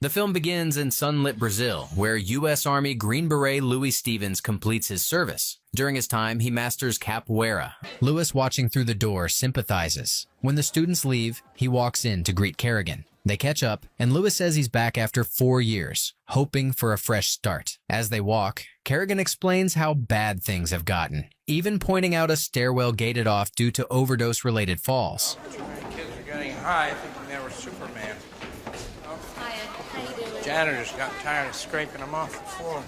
The film begins in sunlit Brazil, where U.S. Army Green Beret Louis Stevens completes his service. During his time, he masters capoeira. Louis, watching through the door, sympathizes. When the students leave, he walks in to greet Kerrigan. They catch up, and Louis says he's back after 4 years, hoping for a fresh start. As they walk, Kerrigan explains how bad things have gotten, even pointing out a stairwell gated off due to overdose-related falls. Kids are getting high, thinking they were Superman. Janitors got tired of scraping them off the floor.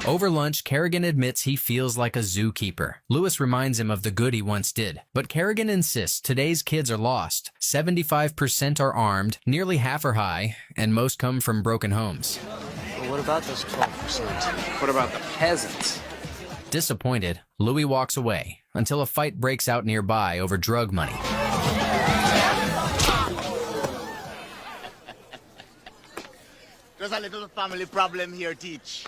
Over lunch, Kerrigan admits he feels like a zookeeper. Louis reminds him of the good he once did. But Kerrigan insists today's kids are lost. 75% are armed, nearly half are high, and most come from broken homes. Well, what about those 12%? What about the peasants? Disappointed, Louis walks away until a fight breaks out nearby over drug money. There's a little family problem here, Teach.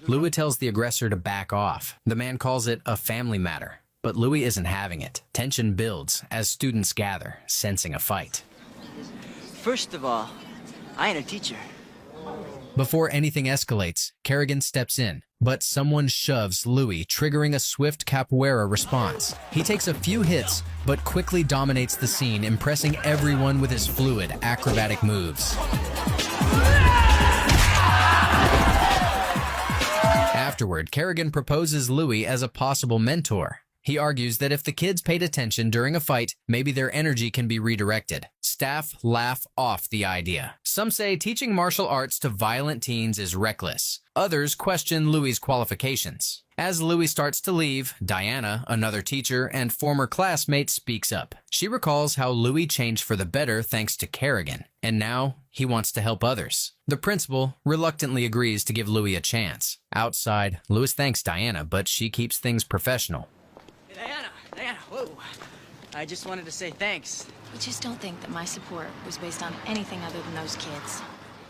Louis tells the aggressor to back off. The man calls it a family matter, but Louis isn't having it. Tension builds as students gather, sensing a fight. First of all, I ain't a teacher. Before anything escalates, Kerrigan steps in, but someone shoves Louis, triggering a swift capoeira response. He takes a few hits, but quickly dominates the scene, impressing everyone with his fluid, acrobatic moves. Afterward, Kerrigan proposes Louis as a possible mentor. He argues that if the kids paid attention during a fight, maybe their energy can be redirected. Staff laugh off the idea. Some say teaching martial arts to violent teens is reckless. Others question Louis' qualifications. As Louis starts to leave, Diana, another teacher and former classmate, speaks up. She recalls how Louis changed for the better thanks to Kerrigan, and now he wants to help others. The principal reluctantly agrees to give Louis a chance. Outside, Louis thanks Diana, but she keeps things professional. Hey, Diana, whoa. I just wanted to say thanks. I just don't think that my support was based on anything other than those kids.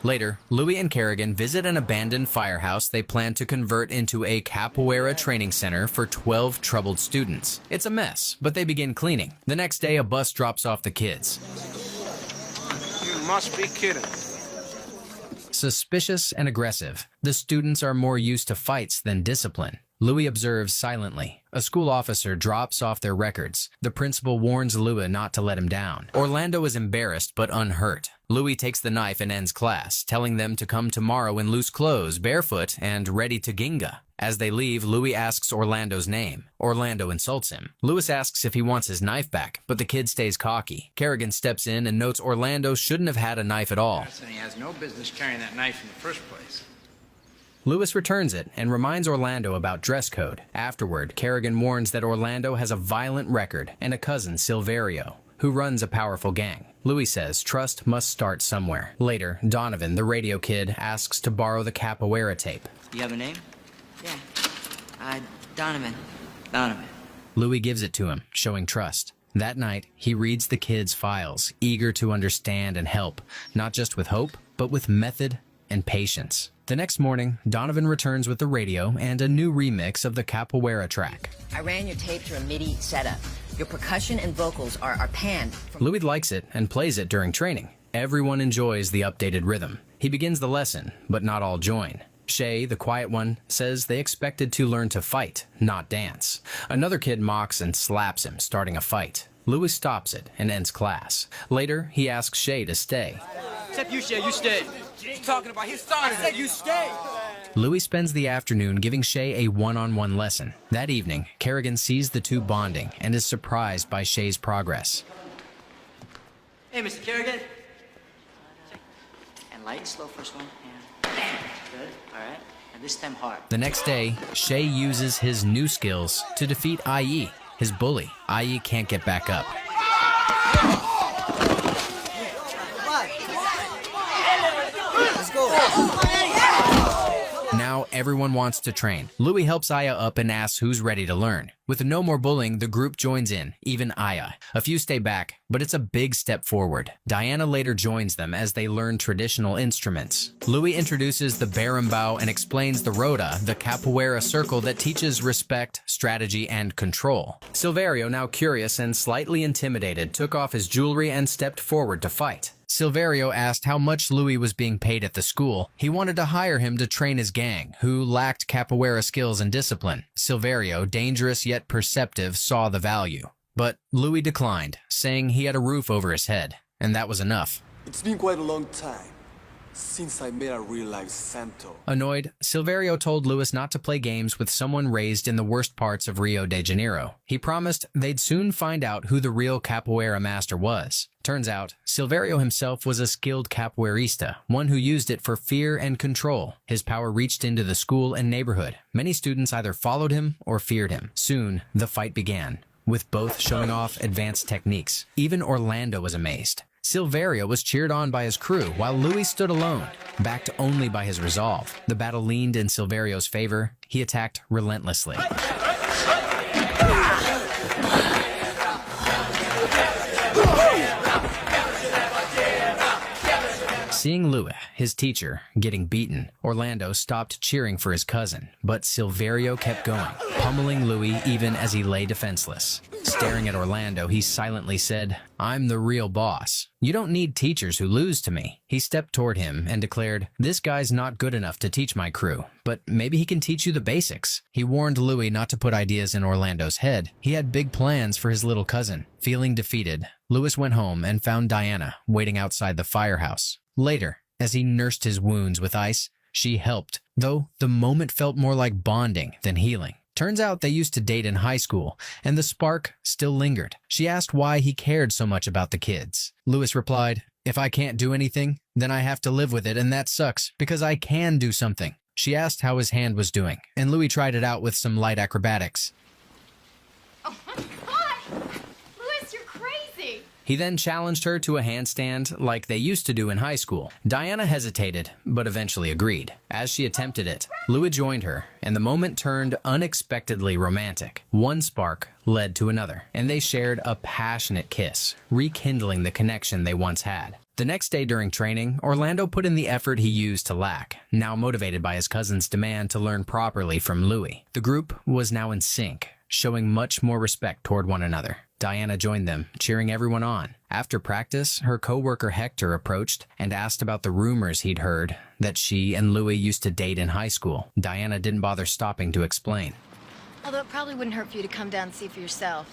Later, Louis and Kerrigan visit an abandoned firehouse they plan to convert into a capoeira training center for 12 troubled students. It's a mess, but they begin cleaning. The next day, a bus drops off the kids. You must be kidding. Suspicious and aggressive, the students are more used to fights than discipline. Louis observes silently. A school officer drops off their records. The principal warns Louis not to let him down. Orlando is embarrassed but unhurt. Louis takes the knife and ends class, telling them to come tomorrow in loose clothes, barefoot, and ready to ginga. As they leave, Louis asks Orlando's name. Orlando insults him. Louis asks if he wants his knife back, but the kid stays cocky. Kerrigan steps in and notes Orlando shouldn't have had a knife at all. And he has no business carrying that knife in the first place. Louis returns it and reminds Orlando about dress code. Afterward, Kerrigan warns that Orlando has a violent record and a cousin, Silverio, who runs a powerful gang. Louis says trust must start somewhere. Later, Donovan, the radio kid, asks to borrow the capoeira tape. You have a name? Yeah. Donovan. Louis gives it to him, showing trust. That night, he reads the kids' files, eager to understand and help, not just with hope, but with method and patience. The next morning, Donovan returns with the radio and a new remix of the capoeira track. I ran your tape through a MIDI setup. Your percussion and vocals are panned. Louis likes it and plays it during training. Everyone enjoys the updated rhythm. He begins the lesson, but not all join. Shay, the quiet one, says they expected to learn to fight, not dance. Another kid mocks and slaps him, starting a fight. Louis stops it and ends class. Later, he asks Shay to stay. Except you, Shay, you stay. What you talking about? He started. I said you stay. Louis spends the afternoon giving Shay a one-on-one lesson. That evening, Kerrigan sees the two bonding and is surprised by Shay's progress. Hey, Mr. Kerrigan. And light and slow first one. And bam. Good. All right. And this time hard. The next day, Shay uses his new skills to defeat IE, his bully. IE can't get back up. Let's go. Now everyone wants to train. Louis helps Aya up and asks who's ready to learn. With no more bullying, the group joins in, even Aya. A few stay back, but it's a big step forward. Diana later joins them as they learn traditional instruments. Louis introduces the berimbau and explains the rota, the capoeira circle that teaches respect, strategy, and control. Silverio, now curious and slightly intimidated, took off his jewelry and stepped forward to fight. Silverio asked how much Louis was being paid at the school. He wanted to hire him to train his gang, who lacked capoeira skills and discipline. Silverio, dangerous yet perceptive, saw the value. But Louis declined, saying he had a roof over his head, and that was enough. It's been quite a long time since I met a real-life Santo. Annoyed, Silverio told Louis not to play games with someone raised in the worst parts of Rio de Janeiro. He promised they'd soon find out who the real capoeira master was. Turns out, Silverio himself was a skilled capoeirista, one who used it for fear and control. His power reached into the school and neighborhood. Many students either followed him or feared him. Soon, the fight began, with both showing off advanced techniques. Even Orlando was amazed. Silverio was cheered on by his crew, while Louis stood alone, backed only by his resolve. The battle leaned in Silverio's favor. He attacked relentlessly. Seeing Louis, his teacher, getting beaten, Orlando stopped cheering for his cousin, but Silverio kept going, pummeling Louis even as he lay defenseless. Staring at Orlando, he silently said, "I'm the real boss. You don't need teachers who lose to me." He stepped toward him and declared, "This guy's not good enough to teach my crew, but maybe he can teach you the basics." He warned Louis not to put ideas in Orlando's head. He had big plans for his little cousin. Feeling defeated, Louis went home and found Diana waiting outside the firehouse. Later, as he nursed his wounds with ice, she helped, though the moment felt more like bonding than healing. Turns out they used to date in high school, and the spark still lingered. She asked why he cared so much about the kids. Louis replied, "If I can't do anything, then I have to live with it, and that sucks, because I can do something." She asked how his hand was doing, and Louis tried it out with some light acrobatics. Oh my God! Louis, you're crazy! He then challenged her to a handstand like they used to do in high school. Diana hesitated, but eventually agreed. As she attempted it, Louis joined her, and the moment turned unexpectedly romantic. One spark led to another, and they shared a passionate kiss, rekindling the connection they once had. The next day during training, Orlando put in the effort he used to lack, now motivated by his cousin's demand to learn properly from Louis. The group was now in sync, showing much more respect toward one another. Diana joined them, cheering everyone on. After practice, her co-worker Hector approached and asked about the rumors he'd heard that she and Louis used to date in high school. Diana didn't bother stopping to explain. Although it probably wouldn't hurt for you to come down and see for yourself.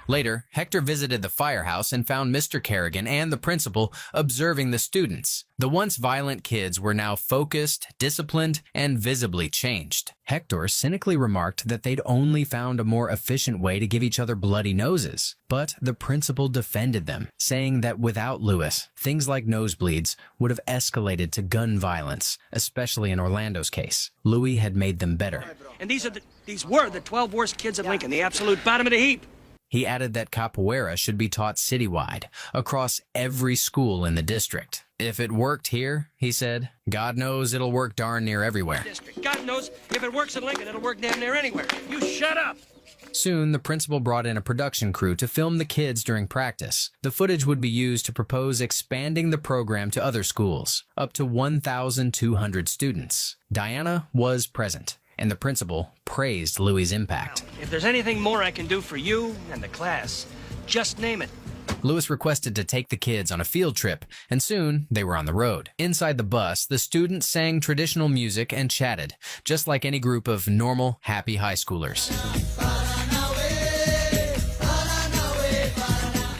Later, Hector visited the firehouse and found Mr. Kerrigan and the principal observing the students. The once violent kids were now focused, disciplined, and visibly changed. Hector cynically remarked that they'd only found a more efficient way to give each other bloody noses. But the principal defended them, saying that without Louis, things like nosebleeds would have escalated to gun violence, especially in Orlando's case. Louis had made them better. And these were the 12 worst kids at Lincoln, the absolute bottom of the heap. He added that capoeira should be taught citywide, across every school in the district. If it worked here, he said, God knows it'll work darn near everywhere. God knows if it works in Lincoln, it'll work damn near anywhere. You shut up! Soon, the principal brought in a production crew to film the kids during practice. The footage would be used to propose expanding the program to other schools, up to 1,200 students. Diana was present, and the principal praised Louis' impact. If there's anything more I can do for you and the class, just name it. Louis requested to take the kids on a field trip, and soon they were on the road. Inside the bus, the students sang traditional music and chatted, just like any group of normal, happy high schoolers.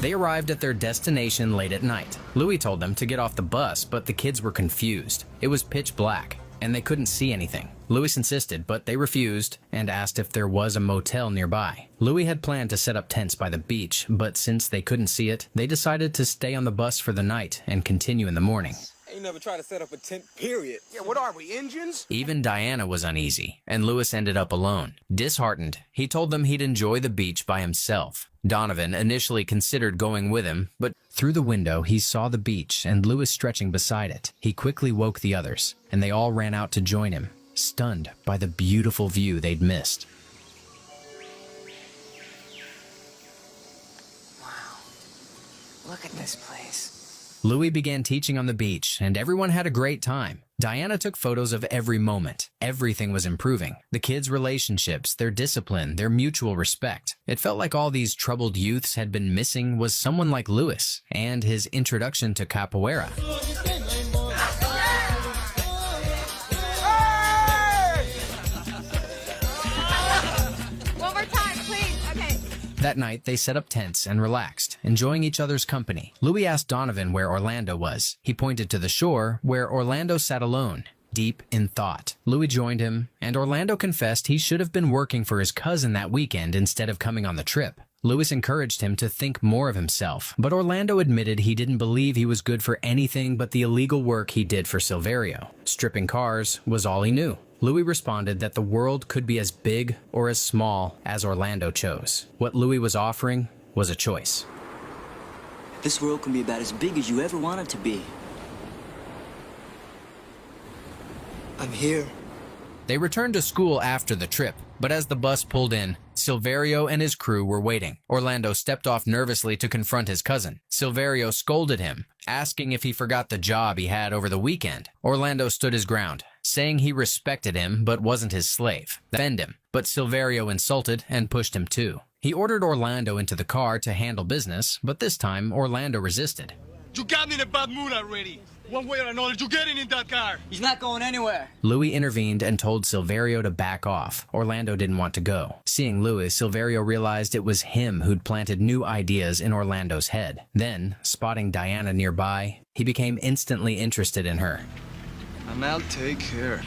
They arrived at their destination late at night. Louis told them to get off the bus, but the kids were confused. It was pitch black, and they couldn't see anything. Louis insisted, but they refused and asked if there was a motel nearby. Louis had planned to set up tents by the beach, but since they couldn't see it, they decided to stay on the bus for the night and continue in the morning. Ain't never tried to set up a tent, period. Yeah, what are we, Indians? Even Diana was uneasy, and Louis ended up alone. Disheartened, he told them he'd enjoy the beach by himself. Donovan initially considered going with him, but through the window he saw the beach and Louis stretching beside it. He quickly woke the others, and they all ran out to join him, stunned by the beautiful view they'd missed. Wow. Look at this place. Louis began teaching on the beach, and everyone had a great time. Diana took photos of every moment. Everything was improving. The kids' relationships, their discipline, their mutual respect. It felt like all these troubled youths had been missing was someone like Louis and his introduction to capoeira. That night, they set up tents and relaxed, enjoying each other's company. Louis asked Donovan where Orlando was. He pointed to the shore, where Orlando sat alone, deep in thought. Louis joined him, and Orlando confessed he should have been working for his cousin that weekend instead of coming on the trip. Louis encouraged him to think more of himself, but Orlando admitted he didn't believe he was good for anything but the illegal work he did for Silverio. Stripping cars was all he knew. Louis responded that the world could be as big or as small as Orlando chose. What Louis was offering was a choice. This world can be about as big as you ever want it to be. I'm here. They returned to school after the trip, but as the bus pulled in, Silverio and his crew were waiting. Orlando stepped off nervously to confront his cousin. Silverio scolded him, asking if he forgot the job he had over the weekend. Orlando stood his ground, saying he respected him but wasn't his slave. Defend him, but Silverio insulted and pushed him too. He ordered Orlando into the car to handle business, but this time Orlando resisted. You got me in a bad mood already. One way or another, you're getting in that car. He's not going anywhere. Louis intervened and told Silverio to back off. Orlando didn't want to go. Seeing Louis, Silverio realized it was him who'd planted new ideas in Orlando's head. Then, spotting Diana nearby, he became instantly interested in her. And I'll take care.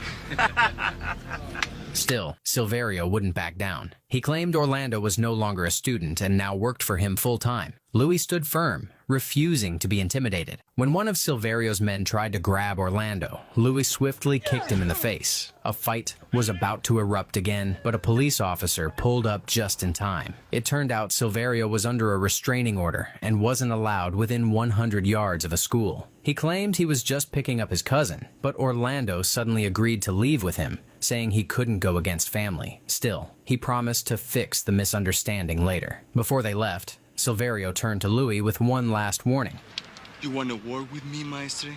Still, Silverio wouldn't back down. He claimed Orlando was no longer a student and now worked for him full-time. Louis stood firm, refusing to be intimidated. When one of Silverio's men tried to grab Orlando, Louis swiftly kicked him in the face. A fight was about to erupt again, but a police officer pulled up just in time. It turned out Silverio was under a restraining order and wasn't allowed within 100 yards of a school. He claimed he was just picking up his cousin, but Orlando suddenly agreed to leave with him, saying he couldn't go against family. Still, he promised to fix the misunderstanding later. Before they left, Silverio turned to Louis with one last warning. You want to work with me, Maestre?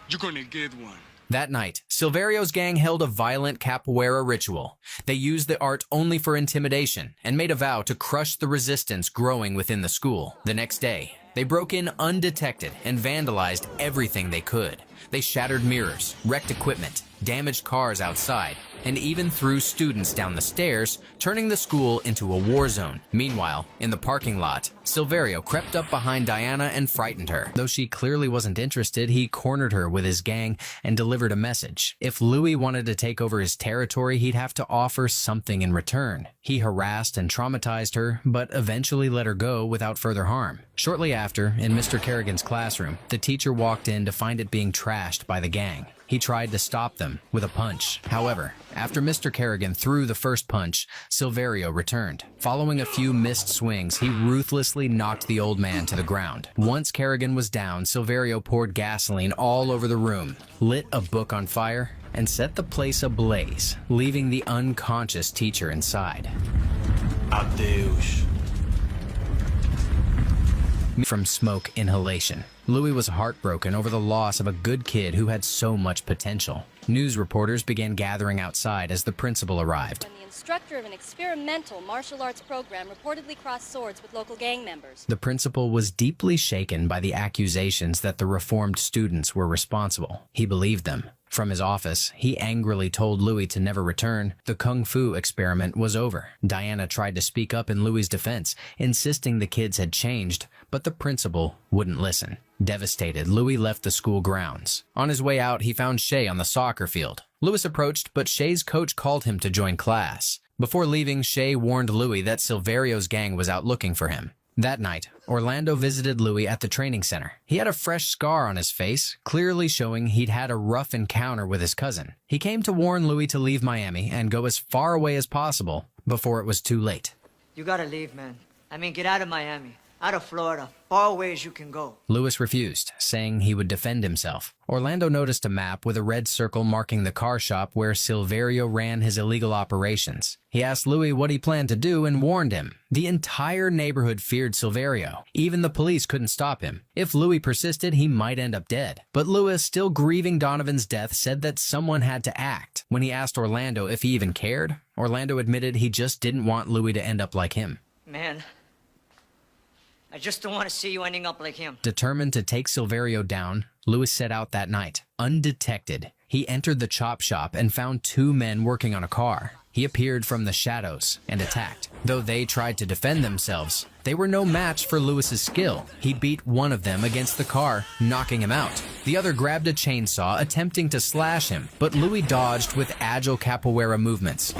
You're gonna get one. That night, Silverio's gang held a violent capoeira ritual. They used the art only for intimidation and made a vow to crush the resistance growing within the school. The next day, they broke in undetected and vandalized everything they could. They shattered mirrors, wrecked equipment, damaged cars outside, and even threw students down the stairs, turning the school into a war zone. Meanwhile, in the parking lot, Silverio crept up behind Diana and frightened her. Though she clearly wasn't interested, he cornered her with his gang and delivered a message. If Louis wanted to take over his territory, he'd have to offer something in return. He harassed and traumatized her, but eventually let her go without further harm. Shortly after, in Mr. Kerrigan's classroom, the teacher walked in to find it being trashed by the gang. He tried to stop them with a punch. However, after Mr. Kerrigan threw the first punch, Silverio returned. Following a few missed swings, he ruthlessly knocked the old man to the ground. Once Kerrigan was down, Silverio poured gasoline all over the room, lit a book on fire, and set the place ablaze, leaving the unconscious teacher inside. Adeus. From smoke inhalation, Louis was heartbroken over the loss of a good kid who had so much potential. News reporters began gathering outside as the principal arrived. When the instructor of an experimental martial arts program reportedly crossed swords with local gang members. The principal was deeply shaken by the accusations that the reformed students were responsible. He believed them. From his office, he angrily told Louis to never return. The kung fu experiment was over. Diana tried to speak up in Louis' defense, insisting the kids had changed, but the principal wouldn't listen. Devastated, Louis left the school grounds. On his way out, he found Shay on the soccer field. Louis approached, but Shay's coach called him to join class. Before leaving, Shay warned Louis that Silverio's gang was out looking for him. That night, Orlando visited Louis at the training center. He had a fresh scar on his face, clearly showing he'd had a rough encounter with his cousin. He came to warn Louis to leave Miami and go as far away as possible before it was too late. You gotta leave, man. I mean, get out of Miami. Out of Florida, far away as you can go. Lewis refused, saying he would defend himself. Orlando noticed a map with a red circle marking the car shop where Silverio ran his illegal operations. He asked Louis what he planned to do and warned him. The entire neighborhood feared Silverio. Even the police couldn't stop him. If Louis persisted, he might end up dead. But Lewis, still grieving Donovan's death, said that someone had to act. When he asked Orlando if he even cared, Orlando admitted he just didn't want Louis to end up like him. Man, I just don't want to see you ending up like him. Determined to take Silverio down, Lewis set out that night. Undetected, he entered the chop shop and found two men working on a car. He appeared from the shadows and attacked. Though they tried to defend themselves, they were no match for Lewis's skill. He beat one of them against the car, knocking him out. The other grabbed a chainsaw, attempting to slash him, but Louis dodged with agile capoeira movements.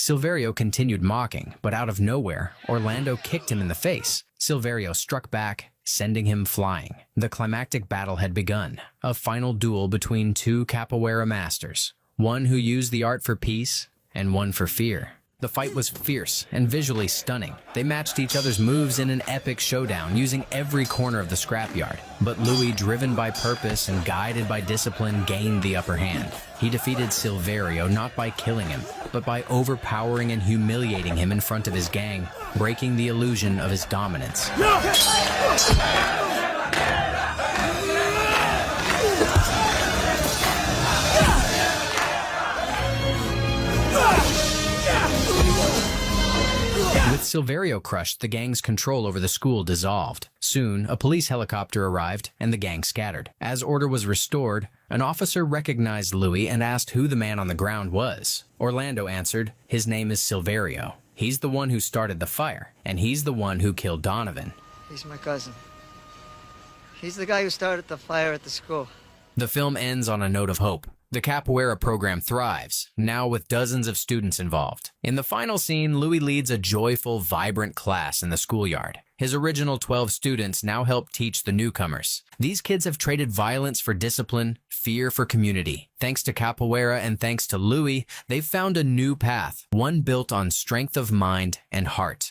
Silverio continued mocking, but out of nowhere, Orlando kicked him in the face. Silverio struck back, sending him flying. The climactic battle had begun, a final duel between two capoeira masters, one who used the art for peace and one for fear. The fight was fierce and visually stunning. They matched each other's moves in an epic showdown, using every corner of the scrapyard. But Louis, driven by purpose and guided by discipline, gained the upper hand. He defeated Silverio not by killing him, but by overpowering and humiliating him in front of his gang, breaking the illusion of his dominance. With Silverio crushed, the gang's control over the school dissolved. Soon, a police helicopter arrived, and the gang scattered. As order was restored, an officer recognized Louis and asked who the man on the ground was. Orlando answered, his name is Silverio. He's the one who started the fire, and he's the one who killed Donovan. He's my cousin. He's the guy who started the fire at the school. The film ends on a note of hope. The capoeira program thrives, now with dozens of students involved. In the final scene, Louis leads a joyful, vibrant class in the schoolyard. His original 12 students now help teach the newcomers. These kids have traded violence for discipline, fear for community. Thanks to capoeira and thanks to Louis, they've found a new path, one built on strength of mind and heart.